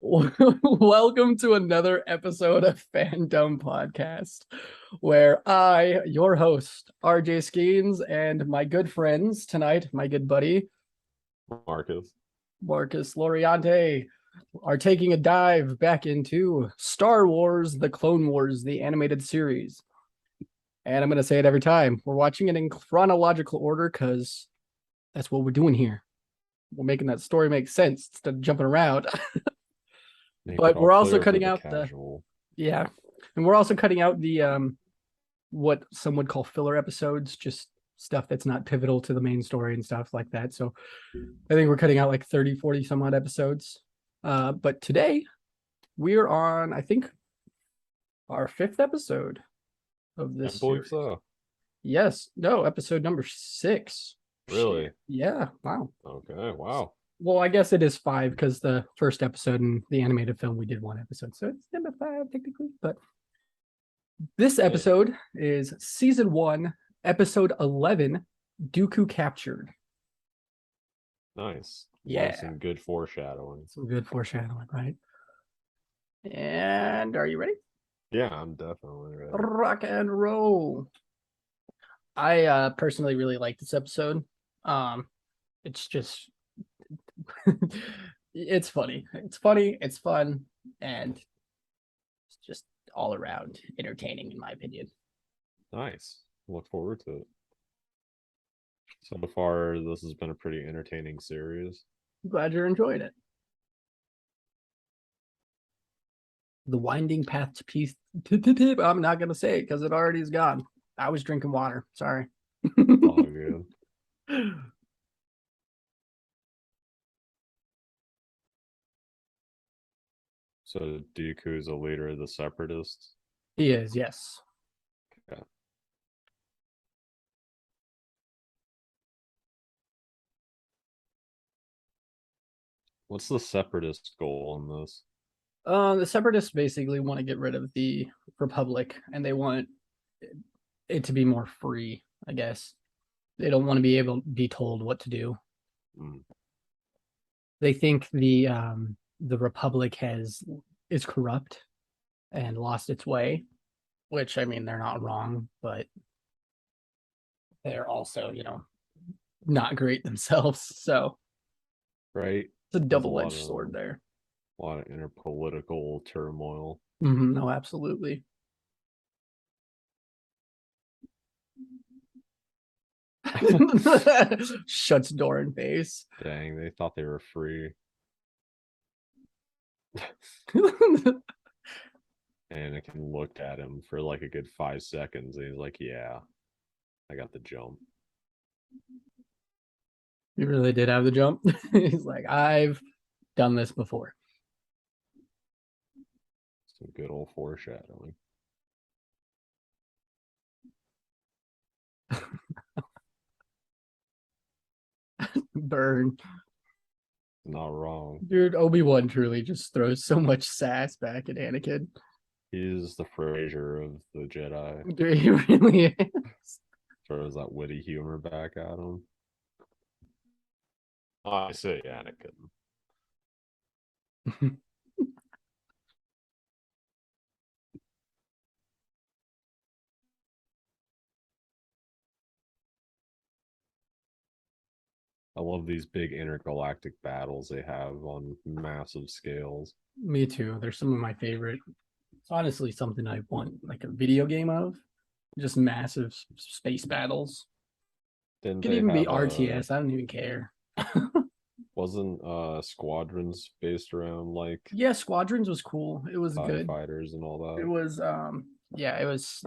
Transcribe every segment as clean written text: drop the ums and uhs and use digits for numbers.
Welcome to another episode of Fandom Podcast, where I, your host, RJ Skeens, and my good friends tonight, my good buddy, Marcus Laurienti, are taking a dive back into Star Wars, The Clone Wars, the animated series. And I'm going to say it every time. We're watching it in chronological order because that's what we're doing here. We're making that story make sense instead of jumping around. But we're also cutting out the and we're also cutting out the what some would call filler episodes, just stuff that's not pivotal to the main story and stuff like that. So I think we're cutting out like 30, 40 some odd episodes. But today we're on, I think, our 5th episode of this. I believe so. Yes. No, episode number 6. Really? Yeah. Wow. Okay. Wow. Well, I guess it is 5 because the first episode in the animated film, we did 1 episode. So it's number 5 technically. But this episode is season 1, episode 11, Dooku Captured. Nice. Yeah. Some good foreshadowing. Some good foreshadowing, right? And are you ready? Yeah, I'm definitely ready. Rock and roll. I personally really like this episode. It's just it's funny. It's funny, it's fun, and it's just all around entertaining in my opinion. Nice. Look forward to it. So far, this has been a pretty entertaining series. Glad you're enjoying it. The winding path to peace. I'm not gonna say it because it already is gone. I was drinking water. Sorry. All good. So Dooku is a leader of the Separatists? He is, yes. Yeah. What's the Separatist goal in this? The Separatists basically want to get rid of the Republic, and they want it to be more free, I guess. They don't want to be able to be told what to do. They think the Republic is corrupt and lost its way, which, I mean, they're not wrong, but they're also, not great themselves. So right, it's a double-edged sword there. A lot of inner political turmoil. No, absolutely. Shuts door in face. Dang, they thought they were free. Anakin looked at him for like a good 5 seconds and he's like, yeah, I got the jump. He really did have the jump. He's like, I've done this before. Some good old foreshadowing. Burn. Not wrong. Dude, Obi-Wan truly just throws so much sass back at Anakin. He's the Frasier of the Jedi. Dude, he really is. Throws that witty humor back at him. I say Anakin. I love these big intergalactic battles they have on massive scales. Me too. They're some of my favorite. It's honestly something I want like a video game of. Just massive space battles. It could even be RTS. I don't even care. Wasn't Squadrons based around like... Yeah, Squadrons was cool. It was good. Fighters and all that. It was it was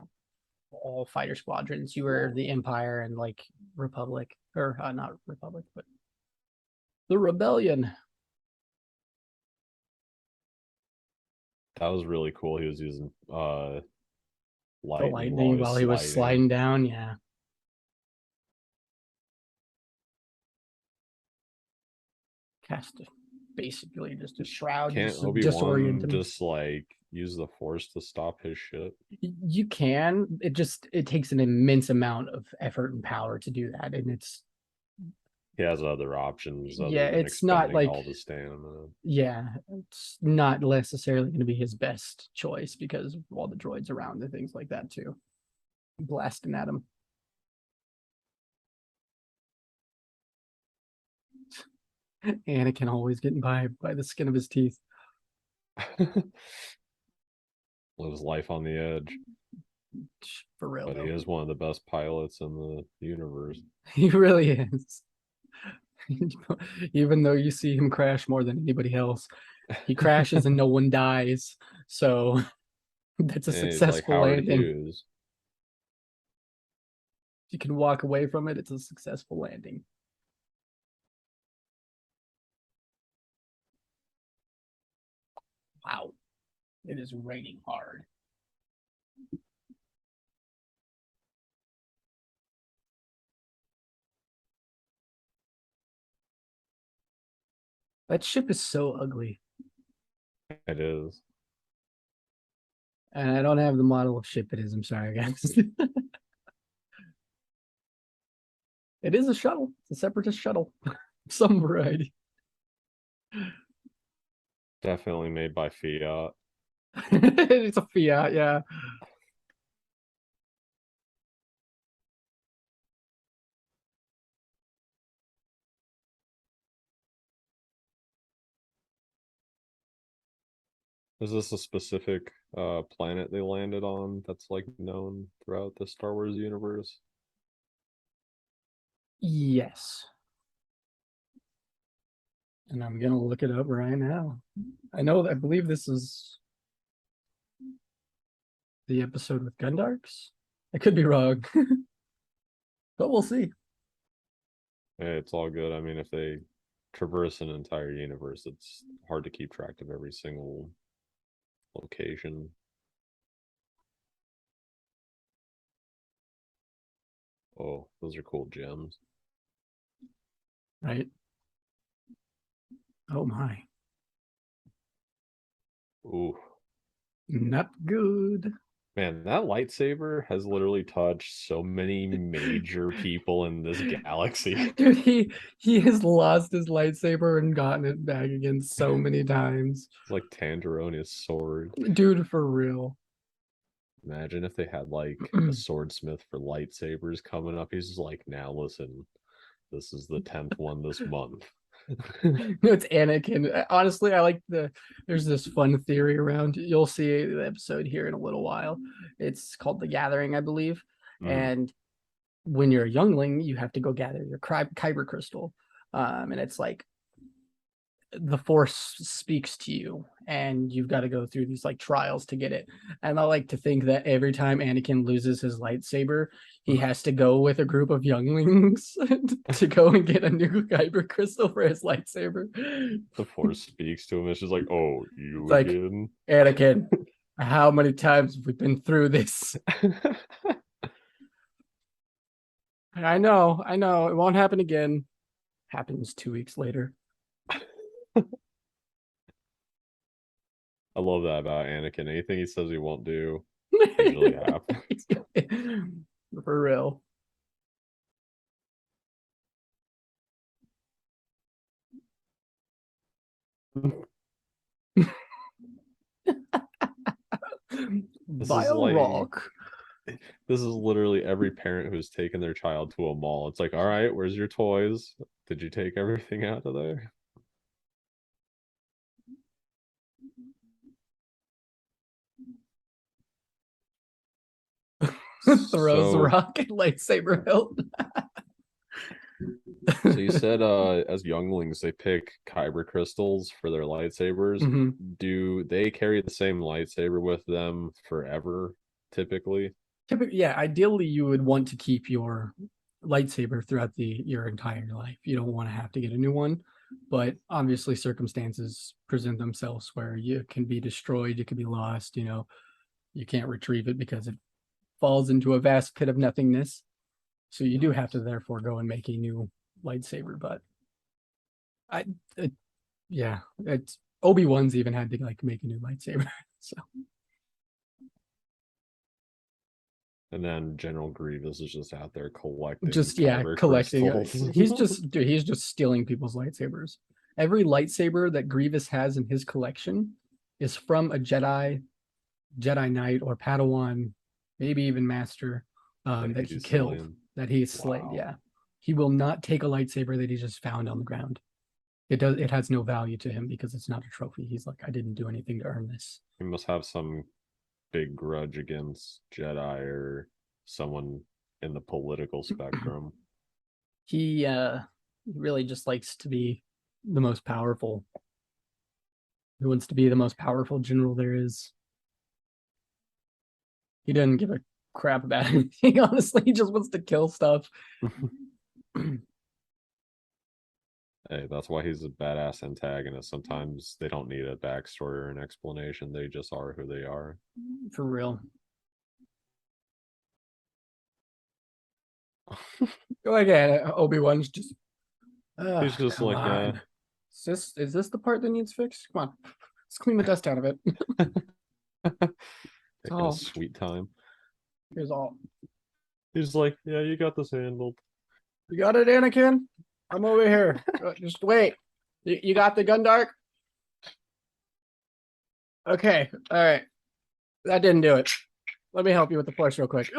all fighter squadrons. You were the Empire and like Republic, or not Republic, but the Rebellion. That was really cool. He was using lightning while he was sliding down. Yeah. Cast basically just a shroud. Can't Obi-Wan just like use the Force to stop his shit? You can. It takes an immense amount of effort and power to do that, and it's He has other options Yeah, other than it's not expending like, all the stamina. yeah, it's not necessarily going to be his best choice because of all the droids around and things like that too. Blasting at him. Anakin always getting by the skin of his teeth. Lives life on the edge, For real but he though. is one of the best pilots in the universe. He really is. Even though you see him crash more than anybody else, he crashes and no one dies. So that's a And he's like successful Howard landing. Hughes. If you can walk away from it, it's a successful landing. Wow. It is raining hard. That ship is so ugly. It is. And I don't have the model of ship it is. I'm sorry, guys. It is a shuttle. It's a separatist shuttle. Some variety. Definitely made by Fiat. It's a Fiat, yeah. Is this a specific planet they landed on that's like known throughout the Star Wars universe? Yes. And I'm gonna look it up right now. I believe this is the episode with Gundarks. I could be wrong, but we'll see. Hey, it's all good. I mean, if they traverse an entire universe, it's hard to keep track of every single location. Oh, those are cool gems. Right? Oh my. Ooh, Not good. man, that lightsaber has literally touched so many major people in this galaxy. Dude, he has lost his lightsaber and gotten it back again so many times. It's like Tangeronia's sword. Dude, for real. Imagine if they had like a swordsmith for lightsabers coming up. He's just like, now listen, this is the 10th one this month. No, it's Anakin. Honestly, I like there's this fun theory around. You'll see the episode here in a little while. It's called The Gathering, I believe. Mm, And when you're a youngling, you have to go gather your kyber crystal. And it's like the force speaks to you and you've got to go through these like trials to get it. And I like to think that every time Anakin loses his lightsaber, he has to go with a group of younglings to go and get a new kyber crystal for his lightsaber. the force speaks to him. It's just like, oh, It's you like, again? Anakin, how many times have we been through this? I know, it won't happen again. Happens 2 weeks later. I love that about Anakin. Anything he says he won't do usually happens. For real. This is Bio like rock. this is literally every parent who's taken their child to a mall. It's like, all right, where's your toys? Did you take everything out of there? Throws the So rock and lightsaber hilt. so you said as younglings they pick kyber crystals for their lightsabers. Mm-hmm. Do they carry the same lightsaber with them forever, typically? Typically, yeah, ideally you would want to keep your lightsaber throughout your entire life. You don't want to have to get a new one, but obviously circumstances present themselves where you can be destroyed, you can be lost, you can't retrieve it because it falls into a vast pit of nothingness. So you do have to therefore go and make a new lightsaber. But I, it, yeah, it's Obi-Wan's even had to like make a new lightsaber. So And then General Grievous is just out there collecting Just kyber collecting. crystals. He's just stealing people's lightsabers. Every lightsaber that Grievous has in his collection is from a Jedi Knight or Padawan, maybe even Master, that he killed, slaying. that he slayed. Wow. Yeah, he will not take a lightsaber that he just found on the ground. It has no value to him because it's not a trophy. He's like, I didn't do anything to earn this. He must have some big grudge against Jedi or someone in the political spectrum. He really just likes to be the most powerful. He wants to be the most powerful general there is. He doesn't give a crap about anything, honestly. He just wants to kill stuff. Hey, that's why he's a badass antagonist. Sometimes they don't need a backstory or an explanation. They just are who they are. For real. Go again. Obi-Wan's just He's just come like, on. Is this the part that needs fixed? Come on. Let's clean the dust out of it. taking a sweet time. Here's all. He's like, yeah, you got this handled. You got it, Anakin? I'm over here. Just wait. You got the Gundark? Okay. All right. That didn't do it. Let me help you with the Force real quick.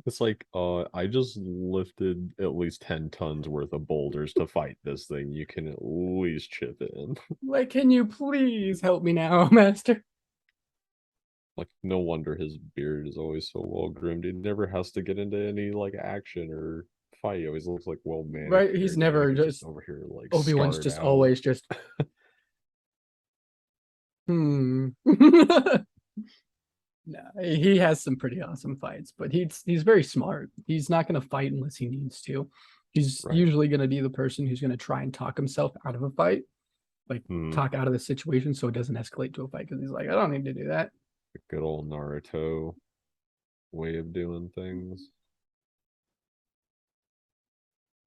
It's like, I just lifted at least 10 tons worth of boulders to fight this thing. You can at least chip it in. Like, can you please help me now, Master? Like, no wonder his beard is always so well groomed. He never has to get into any like action or fight. He always looks like well manicured. Right? He's never just over here like Obi-Wan's just out. always just No, he has some pretty awesome fights, but he's very smart. He's not going to fight unless he needs to. He's usually going to be the person who's going to try and talk himself out of a fight, like talk out of the situation so it doesn't escalate to a fight because he's like, I don't need to do that. Good old Naruto way of doing things.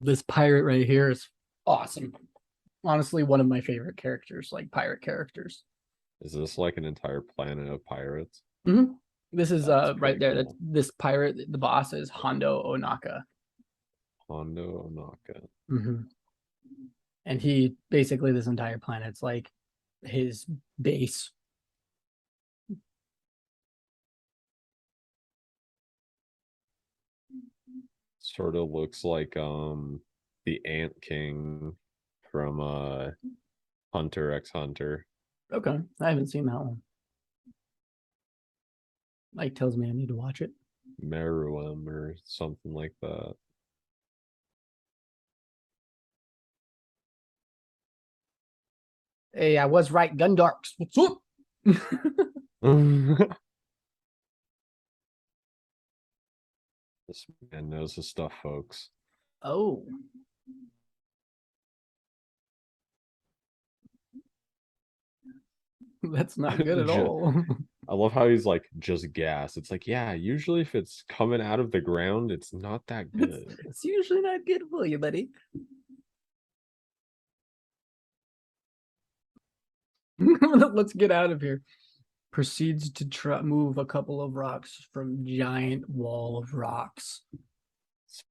This pirate right here is awesome. Honestly, one of my favorite characters, like pirate characters. Is this like an entire planet of pirates? Mm-hmm. This is right there. Cool. This pirate, the boss is Hondo Onaka. Hondo Onaka. Mm-hmm. And he basically, this entire planet's like his base. Sort of looks like the Ant King from Hunter x Hunter. Okay, I haven't seen that one. Mike tells me I need to watch it. Meruem or something like that. Hey, I was right. Gundarks. What's up? This man knows his stuff, folks. Oh. That's not good at all. I love how he's like just gas. It's like, yeah, usually if it's coming out of the ground, it's not that good. It's usually not good for you, buddy. Let's get out of here. Proceeds to move a couple of rocks from giant wall of rocks.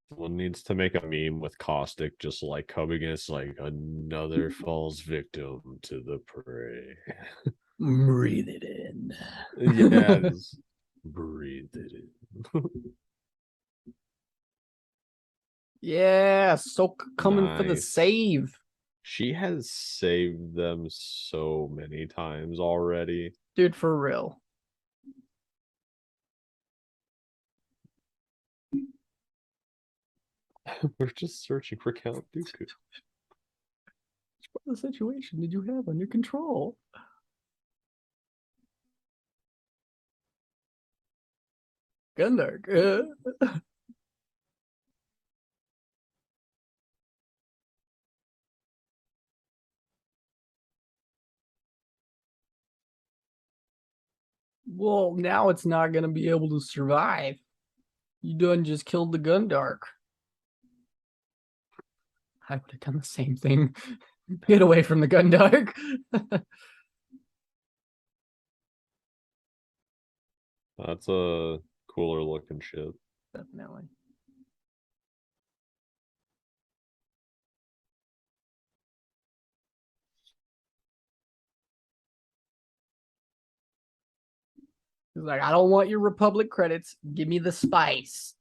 Someone needs to make a meme with Caustic just like coming in. It's like another falls victim to the prey. Breathe it in. Yes. Breathe it in. Yeah, Sok coming for the save. She has saved them so many times already. Dude, for real. We're just searching for Count Dooku. What situation did you have under control? Gundark. Well, now it's not going to be able to survive. You done just killed the Gundark. I would have done the same thing. Get away from the Gundark. That's a cooler looking ship. Definitely. He's like, I don't want your Republic credits. Give me the spice.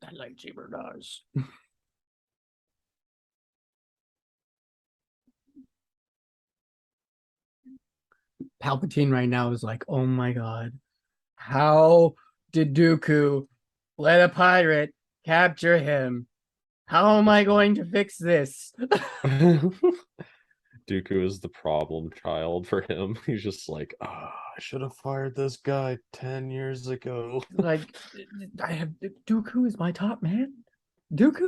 That lightsaber does. Palpatine right now is like, oh my god, how did Dooku let a pirate capture him? How am I going to fix this? Dooku is the problem child for him. He's just like, I should have fired this guy 10 years ago. Like, I have Dooku is my top man. Dooku?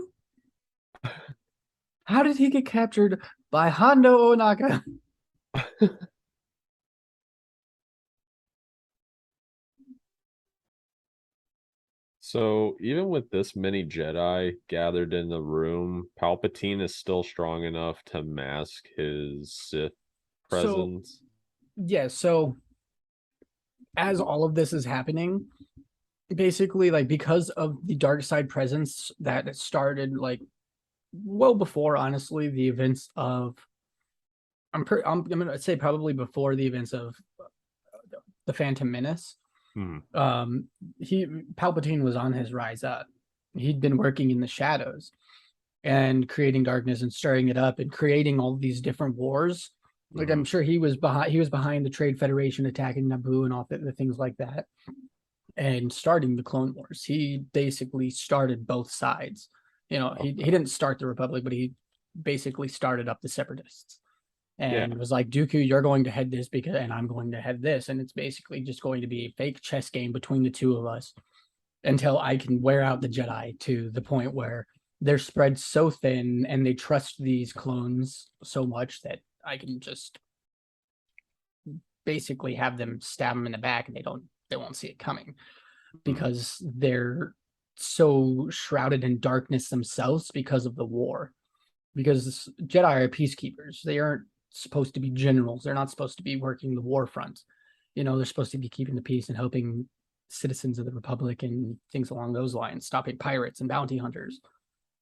How did he get captured by Hondo Onaka? So even with this many Jedi gathered in the room, Palpatine is still strong enough to mask his Sith So, presence. yeah, so as all of this is happening, basically, like, because of the dark side presence that started, like, well before, honestly, the events of I'm gonna say probably before the events of the Phantom Menace. Hmm. He Palpatine was on his rise up. He'd been working in the shadows and creating darkness and stirring it up and creating all these different wars. Like, I'm sure he was behind the Trade Federation attacking Naboo and all the things like that, and starting the Clone Wars. He basically started both sides. You know, he didn't start the Republic, but he basically started up the Separatists and was like, Dooku, you're going to head this because, and I'm going to head this, and it's basically just going to be a fake chess game between the two of us until I can wear out the Jedi to the point where they're spread so thin and they trust these clones so much that I can just basically have them stab them in the back and they won't see it coming because they're so shrouded in darkness themselves because of the war. Because Jedi are peacekeepers. They aren't supposed to be generals. They're not supposed to be working the war front. You know, they're supposed to be keeping the peace and helping citizens of the Republic and things along those lines, stopping pirates and bounty hunters.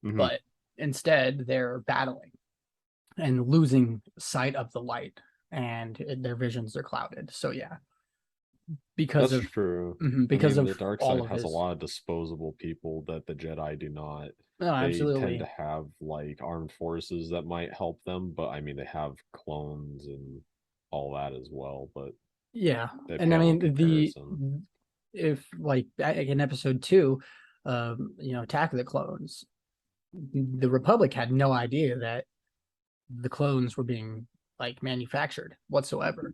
But instead, they're battling and losing sight of the light, and their visions are clouded. So yeah, because That's of true. I because mean, of the dark all side of has a his. lot of disposable people that the Jedi do not. No, They tend to absolutely. have like armed forces that might help them, but I mean, they have clones and all that as well, but Yeah, they and I pale in mean the comparison. if like in episode two, Attack of the Clones, the Republic had no idea that the clones were being like manufactured whatsoever.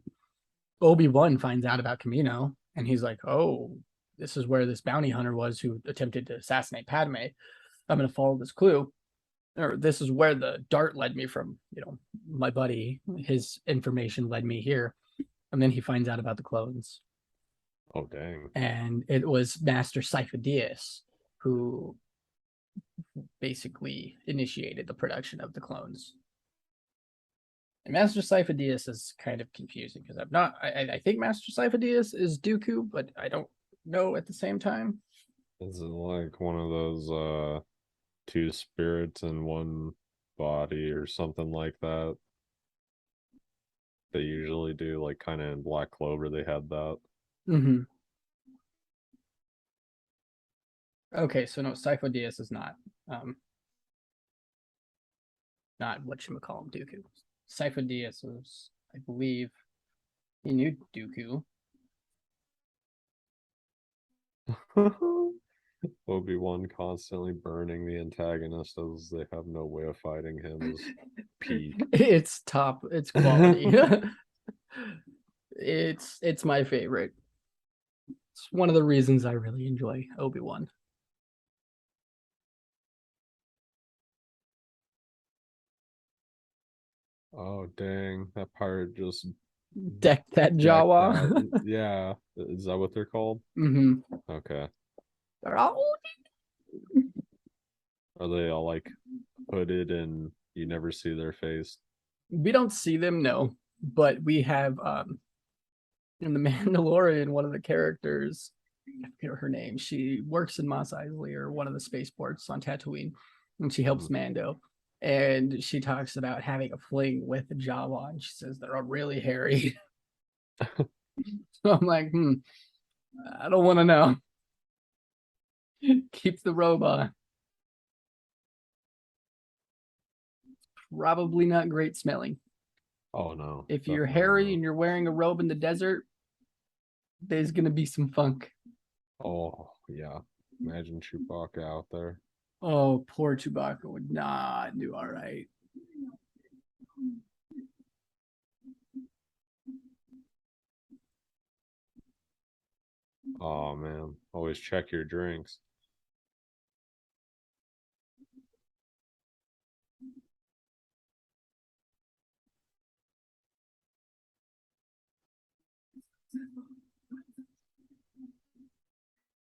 Obi-Wan finds out about Camino, and he's like, "Oh, this is where this bounty hunter was who attempted to assassinate Padme. I'm going to follow this clue." Or this is where the dart led me from, my buddy. His information led me here. And then he finds out about the clones. Oh, dang. And it was Master Sifo-Dyas who basically initiated the production of the clones. And Master Sifo-Dyas is kind of confusing because I think Master Sifo-Dyas is Dooku, but I don't know at the same time. Is it like one of those two spirits in one body or something like that? They usually do, like kind of in Black Clover, they had that. Mm-hmm. Okay, so no, Sifo-Dyas is not what you call him, Dooku. Sifo-Dyas was, I believe, he knew Dooku. Obi-Wan constantly burning the antagonist as they have no way of fighting him is peak. It's top, it's quality. It's my favorite. It's one of the reasons I really enjoy Obi-Wan. Oh dang, that pirate just Deck that decked Jawa. that. Yeah, is that what they're called? Hmm. Okay. They're all. Are they all like hooded and you never see their face? We don't see them, no, but we have in the Mandalorian, one of the characters, I forget her name. She works in Mos Eisley or one of the spaceports on Tatooine, and she helps Mando. And she talks about having a fling with Jawa, and she says they're all really hairy. So I'm like, I don't want to know. Keep the robot. Probably not great smelling. Oh no, If you're definitely hairy not. and you're wearing a robe in the desert, there's gonna be some funk. Oh yeah. Imagine Chewbacca out there. Oh, poor Chewbacca would not do all right. Oh man. Always check your drinks.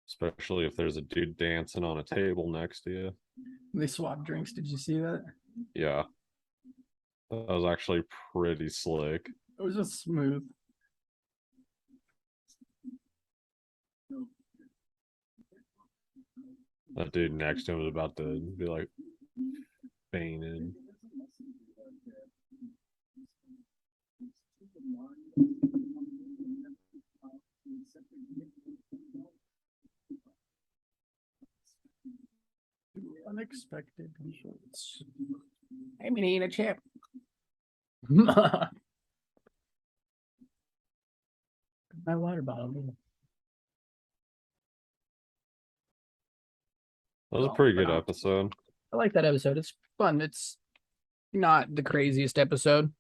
Especially if there's a dude dancing on a table next to you. They swapped drinks. Did you see that? Yeah. That was actually pretty slick. It was just smooth. That dude next to him was about to be like fainted. Unexpected results. I'm gonna eat a chip. My water bottle. That was a pretty good episode. I like that episode. It's fun. It's not the craziest episode.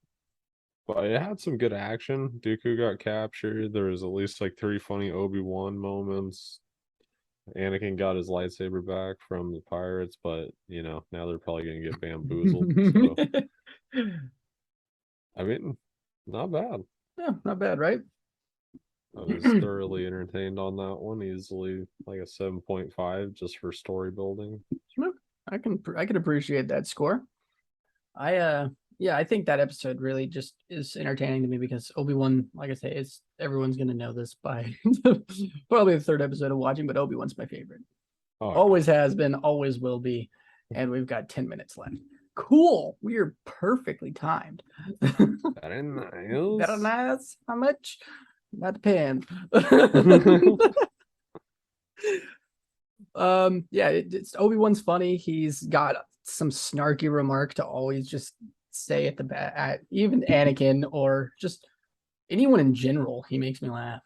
But it had some good action. Dooku got captured. There was at least like three funny Obi-Wan moments. Anakin got his lightsaber back from the pirates, but you know, now they're probably gonna get bamboozled. So I mean, not bad. Yeah, not bad, right? I was thoroughly entertained on that one. Easily like a 7.5 just for story building. I can appreciate that score. Yeah, I think that episode really just is entertaining to me because Obi-Wan, like I say, is everyone's gonna know this by probably the third episode of watching, but Obi-Wan's my favorite. Oh, always has been, always will be. And we've got 10 minutes left. Cool. We are perfectly timed. very nice. Very nice. How much? That depends. Yeah, it's Obi-Wan's funny. He's got some snarky remark to always just say at the bat at even Anakin or just anyone in general. He makes me laugh.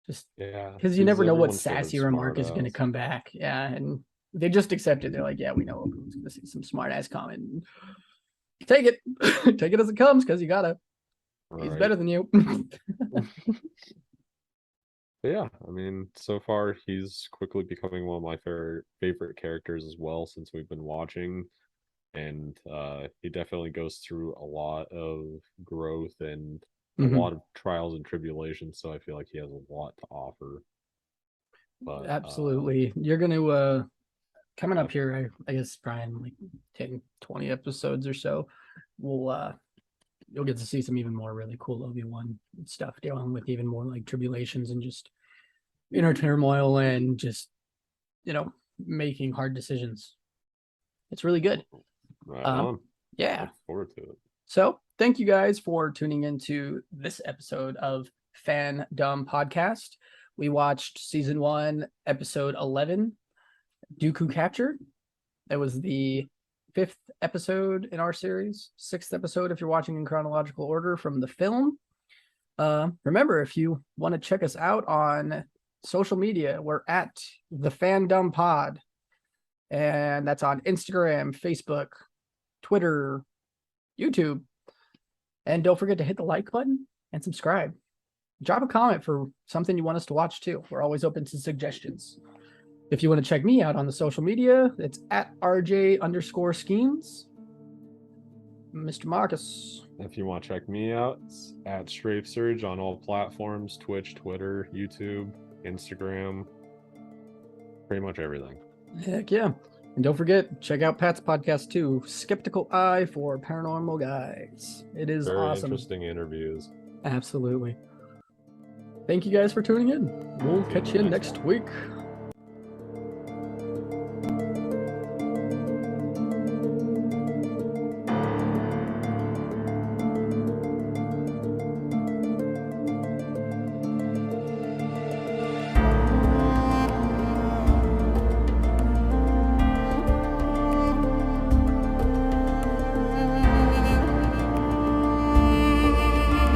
Just Yeah, because you never know what everyone's favorite sassy remark is going to smartass. come back. Yeah, and they just accept it. They're like, yeah, we know Obi-Wan's going to say some smart ass comment. Take it, take it as it comes because you gotta. He's Right. better than you. But yeah, I mean, so far he's quickly becoming one of my favorite characters as well since we've been watching, and he definitely goes through a lot of growth and a lot of trials and tribulations. So I feel like he has a lot to offer. But Absolutely, you're gonna coming yeah, up here. I guess Brian, like 10, 20 episodes or so. We'll you'll get to see some even more really cool Obi-Wan stuff dealing with even more like tribulations and just inner turmoil and just making hard decisions. It's really good. right on. Yeah. Look forward to it. So thank you guys for tuning into this episode of Fandom Podcast. We watched season 1, episode 11, Dooku Captured. That was the 5th episode in our series, 6th episode if you're watching in chronological order from the film. Remember, if you want to check us out on social media, we're at the Fandom Pod, and that's on Instagram, Facebook, Twitter, YouTube. And don't forget to hit the like button and subscribe. Drop a comment for something you want us to watch too. We're always open to suggestions. If you want to check me out on the social media, it's at RJ_Skeens. Mr. Marcus. If you want to check me out, it's at Strafe Surge on all platforms: Twitch, Twitter, YouTube, Instagram, pretty much everything. Heck yeah. And don't forget, check out Pat's podcast too, Skeptical Eye for Paranormal Guys. It is Very awesome. interesting interviews. Absolutely. Thank you guys for tuning in. We'll catch you next week.